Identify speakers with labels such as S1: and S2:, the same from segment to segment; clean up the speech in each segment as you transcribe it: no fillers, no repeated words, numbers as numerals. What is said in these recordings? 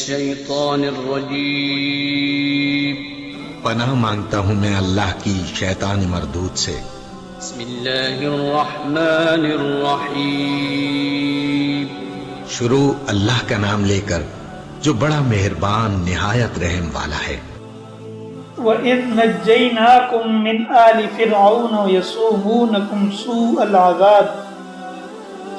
S1: الشيطان الرجيم
S2: پناہ مانگتا ہوں میں اللہ کی شیطان مردود سے۔
S1: بسم الله الرحمن الرحيم
S2: شروع اللہ کا نام لے کر جو بڑا مہربان نہایت رحم والا ہے۔
S3: وَإِذْ نَجَّيْنَاكُمْ مِنْ آلِ فِرْعَوْنَ يَسُومُونَكُمْ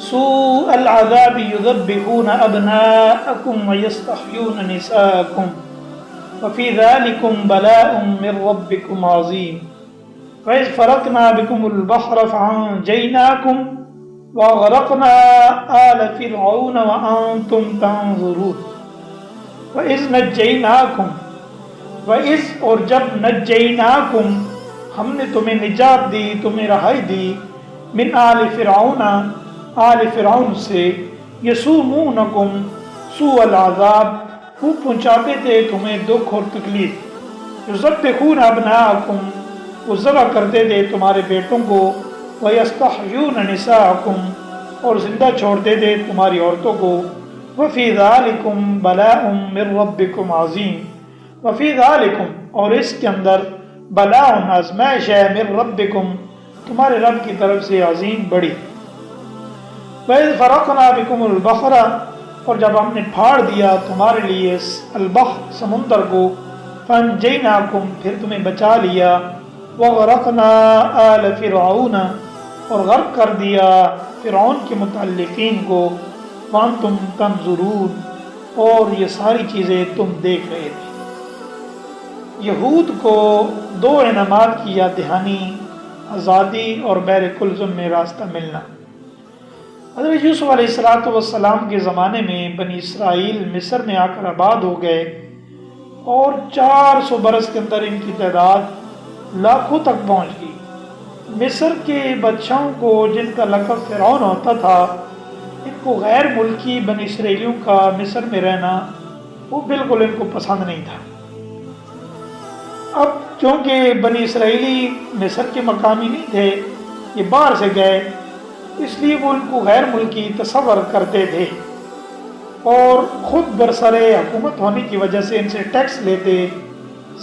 S3: سُوءَ الْعَذَابِ يُذَبِّحُونَ أَبْنَاءَكُمْ وَيَسْتَحْيُونَ نِسَاءَكُمْ وَفِي ذَلِكُمْ بَلَاءٌ مِّن رَّبِّكُمْ عَظِيمٌ وَإِذْ فَرَقْنَا بِكُمُ الْبَحْرَ فَأَنجَيْنَاكُمْ وَأَغْرَقْنَا آلَ فِرْعَوْنَ وَأَنتُمْ تَنظُرُونَ وَإِذْ نَجَّيْنَاكُمْ وَإِذْ اور جب نجیناکم ہم نے تمہیں نجات دی، تمہیں رہائی دی، من آل فرعون آل فرعون سے، یسومونکم سوء العذاب وہ پہنچاتے تھے تمہیں دکھ اور تکلیف، یذبحون ابناءکم وہ ذبح کرتے تھے تمہارے بیٹوں کو، ویستحیون نساءکم اور زندہ چھوڑتے تھے تمہاری عورتوں کو، وفی ذالکم بلاء من ربکم عظیم وفی ذالکم اور اس کے اندر بلاء آزمائش ہے، من ربکم تمہارے رب کی طرف سے عظیم بڑی۔ وَإِذْ فَرَقْنَا بِكُمُ الْبَحْرَ اور جب ہم نے پھاڑ دیا تمہارے لیے البحر سمندر کو، فَأَنْجَيْنَاكُمْ پھر تمہیں بچا لیا، وَغَرَقْنَا آلَ فِرْعَوْنَ اور غرق کر دیا فرعون کے متعلقین کو، وَأَنْتُمْ تَنْظُرُونَ اور یہ ساری چیزیں تم دیکھ رہے تھے۔ یہود کو دو انعامات کی یاد دہانی، آزادی اور بحر کلثم میں راستہ ملنا۔ حضرت یوسف علیہ السلام کے زمانے میں بنی اسرائیل مصر میں آ کر آباد ہو گئے اور 400 برس کے اندر ان کی تعداد لاکھوں تک پہنچ گئی۔ مصر کے بادشاہوں کو جن کا لقب فرعون ہوتا تھا، ان کو غیر ملکی بنی اسرائیلیوں کا مصر میں رہنا وہ بالکل ان کو پسند نہیں تھا۔ اب چونکہ بنی اسرائیلی مصر کے مقامی نہیں تھے، یہ باہر سے گئے، اس لیے وہ ان کو غیر ملکی تصور کرتے تھے اور خود برسر حکومت ہونے کی وجہ سے ان سے ٹیکس لیتے،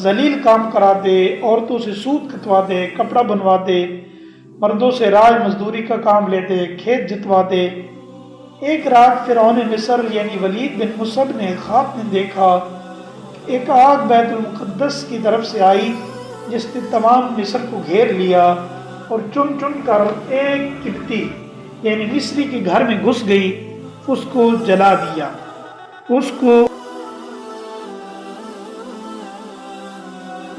S3: ذلیل کام کراتے، عورتوں سے سود کٹواتے، کپڑا بنواتے، مردوں سے راج مزدوری کا کام لیتے، کھیت جتواتے۔ ایک رات فرعون مصر یعنی ولید بن مصعب نے خواب میں دیکھا ایک آگ بیت المقدس کی طرف سے آئی جس نے تمام مصر کو گھیر لیا اور چن چن کر ایک قبطی یعنی مصری کے گھر میں گھس گئی، اس کو جلا دیا، اس کو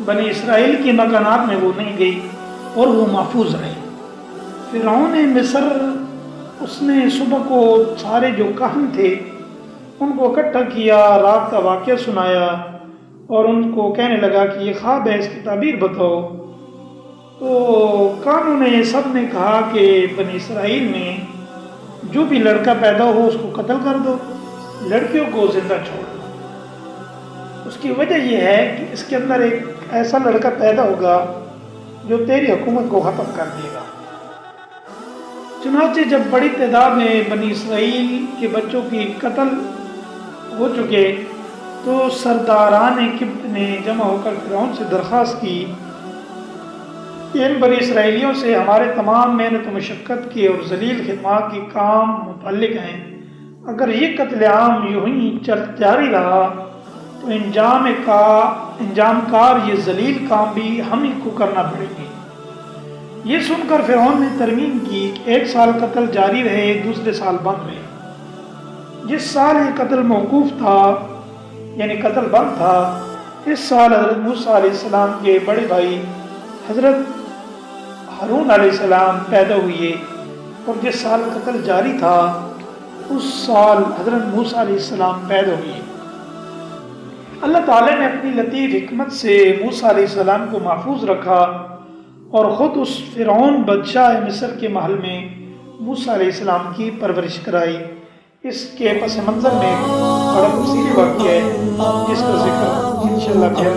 S3: بنی اسرائیل کے مکانات میں وہ نہیں گئی اور وہ محفوظ رہی۔ فرعون مصر اس نے صبح کو سارے جو کاہن تھے ان کو اکٹھا کیا، رات کا واقعہ سنایا اور ان کو کہنے لگا کہ یہ خواب ہے، اس کی تعبیر بتاؤ۔ تو کانوں نے سب نے کہا کہ بنی اسرائیل میں جو بھی لڑکا پیدا ہو اس کو قتل کر دو، لڑکیوں کو زندہ چھوڑ دو۔ اس کی وجہ یہ ہے کہ اس کے اندر ایک ایسا لڑکا پیدا ہوگا جو تیری حکومت کو ختم کر دے گا۔ چنانچہ جب بڑی تعداد میں بنی اسرائیل کے بچوں کی قتل ہو چکے تو سرداران قبط نے جمع ہو کر فرعون سے درخواست کی کہ ان بنی اسرائیلیوں سے ہمارے تمام محنت و مشقت کے اور ذلیل خدمات کے کام متعلق ہیں، اگر یہ قتل عام یوں ہی جاری رہا تو انجام کار یہ ذلیل کام بھی ہم ہی کو کرنا پڑے گی۔ یہ سن کر فرعون نے ترمیم کی کہ 1 سال قتل جاری رہے، دوسرے سال بند رہے۔ جس سال یہ قتل موقوف تھا یعنی قتل بند تھا، اس سال حضرت موسیٰ علیہ السلام کے بڑے بھائی حضرت ہارون علیہ السلام پیدا ہوئے، اور جس سال قتل جاری تھا اس سال حضرت موسیٰ علیہ السلام پیدا ہوئے۔ اللہ تعالیٰ نے اپنی لطیف حکمت سے موسیٰ علیہ السلام کو محفوظ رکھا اور خود اس فرعون بادشاہ مصر کے محل میں موسیٰ علیہ السلام کی پرورش کرائی۔ اس کے پس منظر میں بڑا تفصیلی واقعہ ہے جس کا ذکر انشاءاللہ پھر